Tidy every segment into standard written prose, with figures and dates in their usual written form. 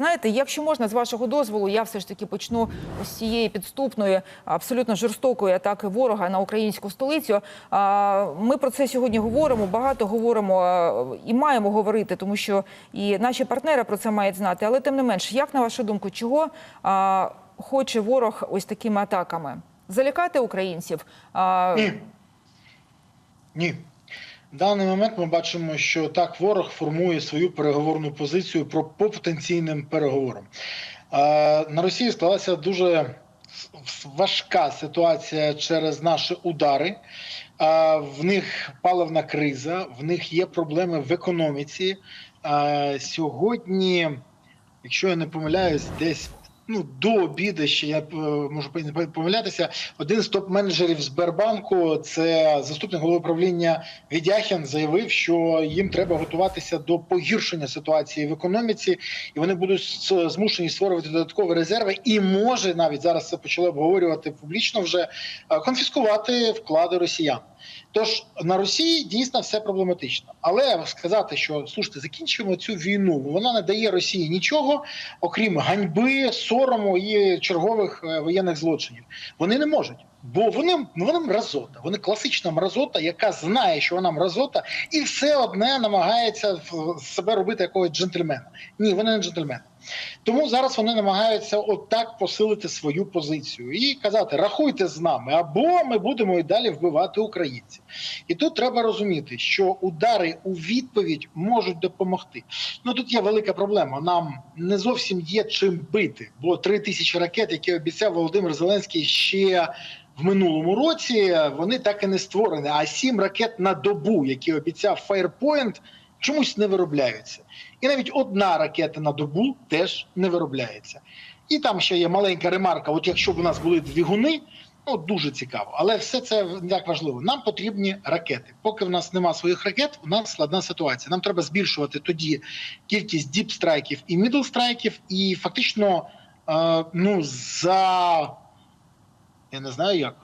Знаєте, якщо можна, з вашого дозволу, я все ж таки почну з цієї підступної, абсолютно жорстокої атаки ворога на українську столицю. Ми про це сьогодні говоримо, багато говоримо і маємо говорити, тому що і наші партнери про це мають знати. Але тим не менш, як на вашу думку, чого хоче ворог ось такими атаками? Залякати українців? Ні. Ні. В даний момент ми бачимо, що так ворог формує свою переговорну позицію по потенційним переговорам. На Росії склалася дуже важка ситуація через наші удари. В них паливна криза, в них є проблеми в економіці. Сьогодні, якщо я не помиляюсь, десь до обіду, ще я можу помилятися, один з топ-менеджерів Сбербанку, це заступник голови правління Ведяхін, заявив, що їм треба готуватися до погіршення ситуації в економіці, і вони будуть змушені створювати додаткові резерви, і може, навіть зараз це почали обговорювати публічно вже, конфіскувати вклади росіян. Тож на Росії дійсно все проблематично. Але сказати, що, слушайте, закінчуємо цю війну, вона не дає Росії нічого, окрім ганьби, сорому і чергових воєнних злочинів. Вони не можуть. Бо вони мразота, вони класична мразота, яка знає, що вона мразота, і все одне намагається себе робити якогось джентльмена. Ні, вони не джентльмени. Тому зараз вони намагаються отак посилити свою позицію і казати, рахуйте з нами, або ми будемо і далі вбивати українців. І тут треба розуміти, що удари у відповідь можуть допомогти. Тут є велика проблема, нам не зовсім є чим бити, бо 3000 ракет, які обіцяв Володимир Зеленський ще в минулому році, вони так і не створені, а 7 ракет на добу, які обіцяв Firepoint, чомусь не виробляються. І навіть одна ракета на добу теж не виробляється. І там ще є маленька ремарка, от якщо б у нас були двигуни, дуже цікаво. Але все це не так важливо. Нам потрібні ракети. Поки в нас нема своїх ракет, у нас складна ситуація. Нам треба збільшувати тоді кількість діпстрайків і мідлстрайків, і фактично, я не знаю як,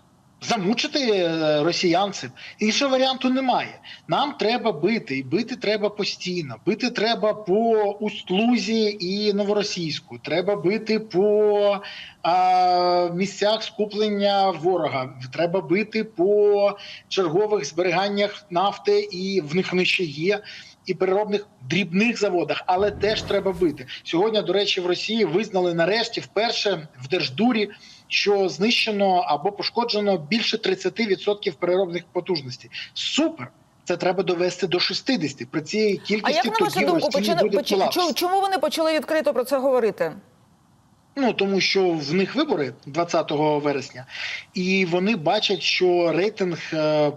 замучити росіян цим. Іншого варіанту немає. Нам треба бити, і бити треба постійно. Бити треба по Усть-Лузі і Новоросійську. Треба бити по місцях скуплення ворога. Треба бити по чергових зберіганнях нафти, і в них вони ще є, і переробних дрібних заводах, але теж треба бити. Сьогодні, до речі, в Росії визнали нарешті вперше в Держдурі, що знищено або пошкоджено більше 30% переробних потужностей. Супер! Це треба довести до 60%. При цій кількості тоді в Росії буде колапс. Чому вони почали відкрито про це говорити? Тому що в них вибори 20 вересня, і вони бачать, що рейтинг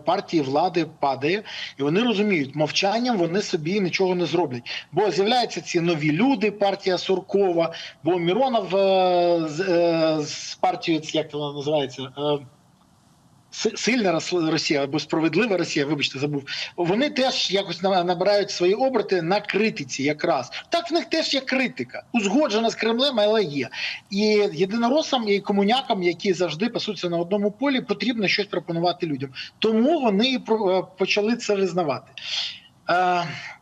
партії влади падає, і вони розуміють, мовчанням вони собі нічого не зроблять. Бо з'являються ці нові люди, партія Суркова, бо Миронов з партією, як вона називається, Сильна Росія або Справедлива Росія, вибачте, забув, вони теж якось набирають свої оберти на критиці якраз. Так, в них теж є критика, узгоджена з Кремлем, але є. І єдиноросам, і комунякам, які завжди пасуться на одному полі, потрібно щось пропонувати людям. Тому вони і почали це визнавати.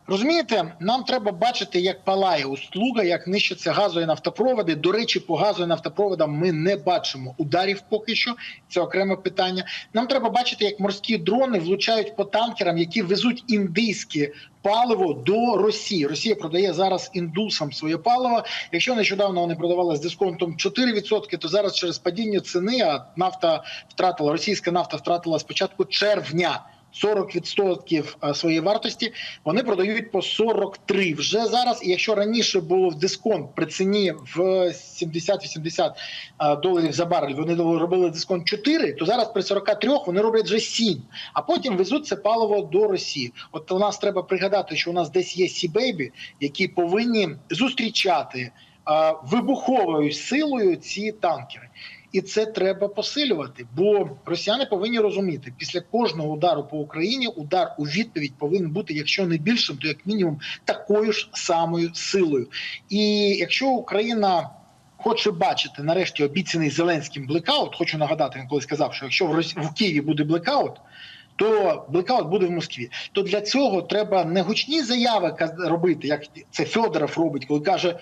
Розумієте, нам треба бачити, як палає Усть-Луга, як нищаться газові нафтопроводи. До речі, по газовим нафтопроводам ми не бачимо ударів поки що, це окреме питання. Нам треба бачити, як морські дрони влучають по танкерам, які везуть індійське паливо до Росії. Росія продає зараз індусам своє паливо. Якщо нещодавно вони продавали з дисконтом 4%, то зараз через падіння ціни, а російська нафта втратила з початку червня 40% своєї вартості, вони продають по 43 вже зараз. І якщо раніше було в дисконт при ціні в 70-80 доларів за барель, вони робили дисконт 4, то зараз при 43 вони роблять вже 7, а потім везуть це паливо до Росії. От у нас треба пригадати, що у нас десь є сі-бейбі, які повинні зустрічати вибуховою силою ці танкери. І це треба посилювати, бо росіяни повинні розуміти, після кожного удару по Україні удар у відповідь повинен бути, якщо не більшим, то як мінімум такою ж самою силою. І якщо Україна хоче бачити нарешті обіцяний Зеленським блекаут, хочу нагадати, він колись сказав, що якщо в Києві буде блекаут, то блекаут буде в Москві. То для цього треба не гучні заяви робити, як це Федоров робить, коли каже: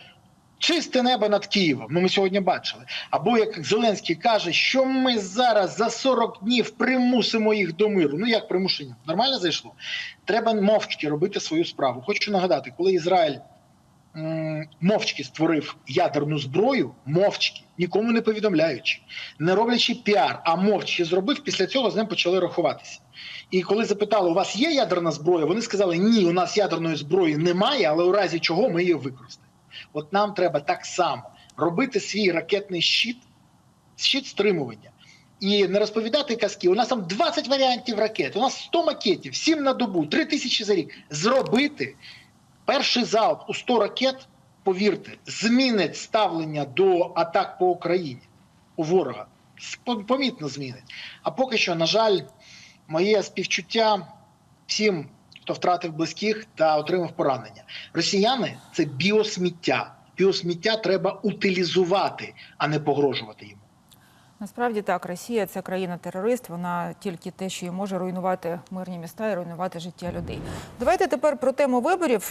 чисте небо над Києвом, ми сьогодні бачили. Або, як Зеленський каже, що ми зараз за 40 днів примусимо їх до миру. Ну як примушення? Нормально зайшло? Треба мовчки робити свою справу. Хочу нагадати, коли Ізраїль мовчки створив ядерну зброю, мовчки, нікому не повідомляючи, не роблячи піар, а мовчки зробив, після цього з ним почали рахуватися. І коли запитали, у вас є ядерна зброя, вони сказали, ні, у нас ядерної зброї немає, але у разі чого ми її використаємо. От нам треба так само робити свій ракетний щит стримування. І не розповідати казки. У нас там 20 варіантів ракет, у нас 100 макетів, 7 на добу, 3000 за рік. Зробити перший залп у 100 ракет, повірте, змінить ставлення до атак по Україні у ворога. Помітно змінить. А поки що, на жаль, моє співчуття всім, хто втратив близьких та отримав поранення. Росіяни – це біосміття. Біосміття треба утилізувати, а не погрожувати йому. Насправді так, Росія – це країна-терорист, вона тільки те, що і може руйнувати мирні міста і руйнувати життя людей. Давайте тепер про тему виборів.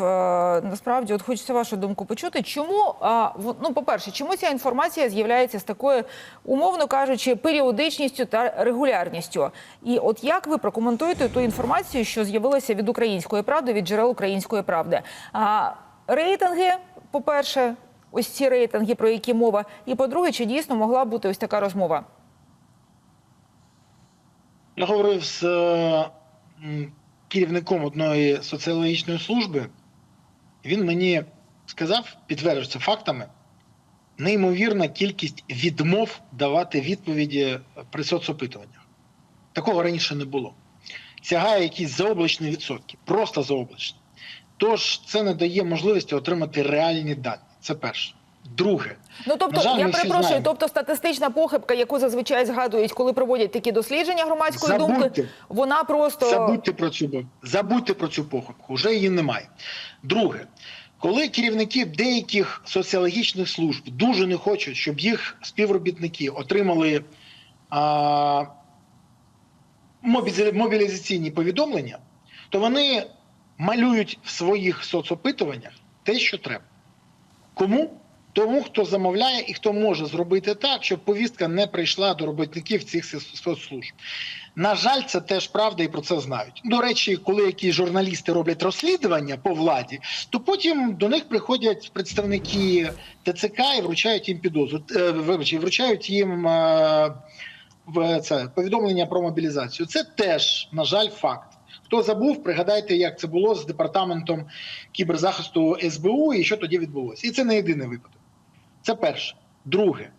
Насправді, от хочеться вашу думку почути. Чому, ну, по-перше, чому ця інформація з'являється з такою, умовно кажучи, періодичністю та регулярністю? І от як ви прокоментуєте ту інформацію, що з'явилася від «Української правди», від джерел «Української правди»? Рейтинги, по-перше, ось ці рейтинги, про які мова. І, по-друге, чи дійсно могла бути ось така розмова? Я говорив з керівником одної соціологічної служби. Він мені сказав, підтверджує це фактами, неймовірна кількість відмов давати відповіді при соцопитуваннях. Такого раніше не було. Сягає якісь заоблачні відсотки, просто заоблачні. Тож це не дає можливості отримати реальні дані. Це перше. Друге. Ну, тобто, я перепрошую, тобто статистична похибка, яку зазвичай згадують, коли проводять такі дослідження громадської думки, вона просто... Забудьте про цю похибку, вже її немає. Друге. Коли керівники деяких соціологічних служб дуже не хочуть, щоб їх співробітники отримали мобілізаційні повідомлення, то вони малюють в своїх соцопитуваннях те, що треба. Кому? Тому, хто замовляє і хто може зробити так, щоб повістка не прийшла до робітників цих соцслужб. На жаль, це теж правда і про це знають. До речі, коли якісь журналісти роблять розслідування по владі, то потім до них приходять представники ТЦК і вручають їм підозру, вручають їм повідомлення про мобілізацію. Це теж, на жаль, факт. Хто забув, пригадайте, як це було з департаментом кіберзахисту СБУ і що тоді відбулося. І це не єдиний випадок. Це перше. Друге.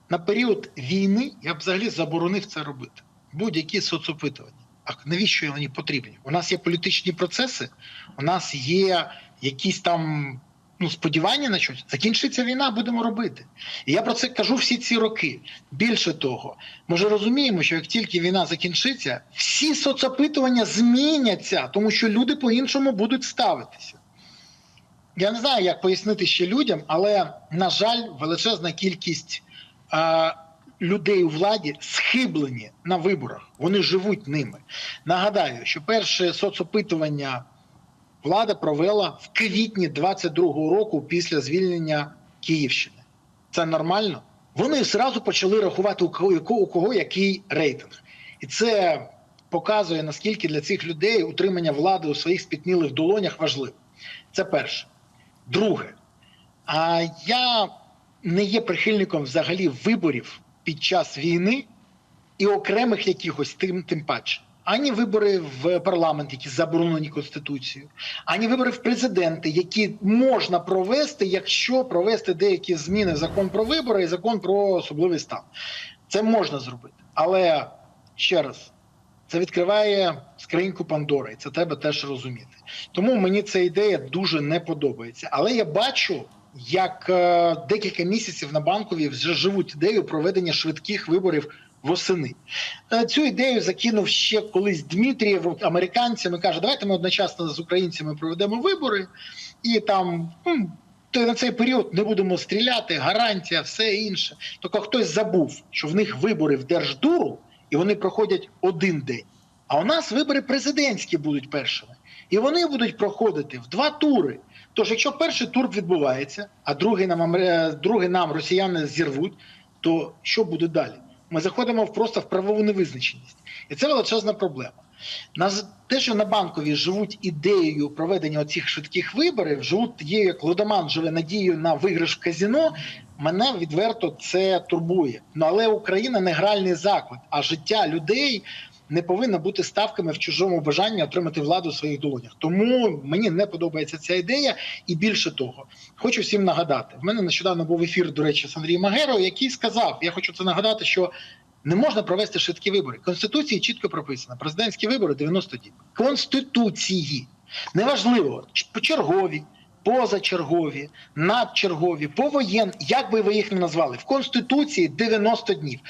На період війни я б взагалі заборонив це робити. Будь-які соцопитування. А навіщо вони потрібні? У нас є політичні процеси, у нас є якісь там сподівання на щось. Закінчиться війна, будемо робити. І я про це кажу всі ці роки. Більше того, ми ж розуміємо, що як тільки війна закінчиться, всі соцопитування зміняться, тому що люди по-іншому будуть ставитися. Я не знаю, як пояснити ще людям, але, на жаль, величезна кількість людей у владі схиблені на виборах. Вони живуть ними. Нагадаю, що перше соцопитування влада провела в квітні 22-го року після звільнення Київщини. Це нормально? Вони одразу почали рахувати, у кого який рейтинг. І це показує, наскільки для цих людей утримання влади у своїх спітнілих долонях важливо. Це перше. Друге. Я не є прихильником взагалі виборів під час війни і окремих якихось тим паче. Ані вибори в парламент, які заборонені Конституцією, ані вибори в президенти, які можна провести, якщо провести деякі зміни в закон про вибори і закон про особливий стан. Це можна зробити. Але, ще раз, це відкриває скриньку Пандори, і це треба теж розуміти. Тому мені ця ідея дуже не подобається. Але я бачу, як декілька місяців на Банковій вже живуть ідею проведення швидких виборів восени. Цю ідею закинув ще колись Дмитрієв американцям і каже, давайте ми одночасно з українцями проведемо вибори і там на цей період не будемо стріляти, гарантія, все інше. Тільки хтось забув, що в них вибори в Держдуру і вони проходять один день. А у нас вибори президентські будуть першими. І вони будуть проходити в 2 тури. Тож, якщо перший тур відбувається, а другий нам росіяни зірвуть, то що буде далі? Ми заходимо просто в правову невизначеність. І це величезна проблема. Те, що на Банковій живуть ідеєю проведення оцих швидких виборів, живуть тією, як лудоман живе надією на виграш в казино, мене відверто це турбує. Але Україна не гральний заклад, а життя людей не повинно бути ставками в чужому бажанні отримати владу в своїх долонях. Тому мені не подобається ця ідея. І більше того, хочу всім нагадати. В мене нещодавно був ефір, до речі, з Андрієм Магерою, який сказав, я хочу це нагадати, що не можна провести швидкі вибори. В Конституції чітко прописано. Президентські вибори 90 діб. Конституції. Неважливо, чергові, позачергові, надчергові, повоєнні, як би ви їх не назвали. В Конституції 90 днів.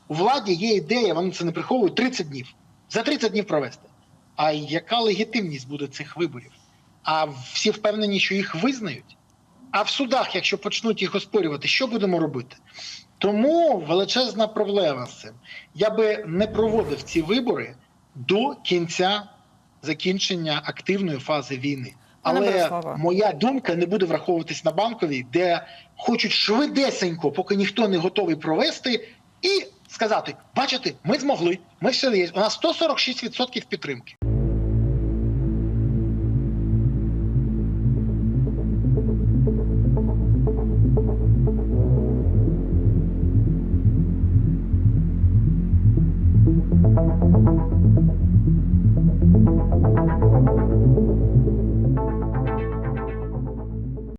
У владі є ідея, вони це не приховують, 30 днів. За 30 днів провести. А яка легітимність буде цих виборів? А всі впевнені, що їх визнають? А в судах, якщо почнуть їх оспорювати, що будемо робити? Тому величезна проблема з цим. Я би не проводив ці вибори до кінця закінчення активної фази війни. Але моя думка не буде враховуватись на Банковій, де хочуть швидесенько, поки ніхто не готовий провести, і сказати, бачите, ми змогли, ми все є. У нас 146% підтримки. Thank you.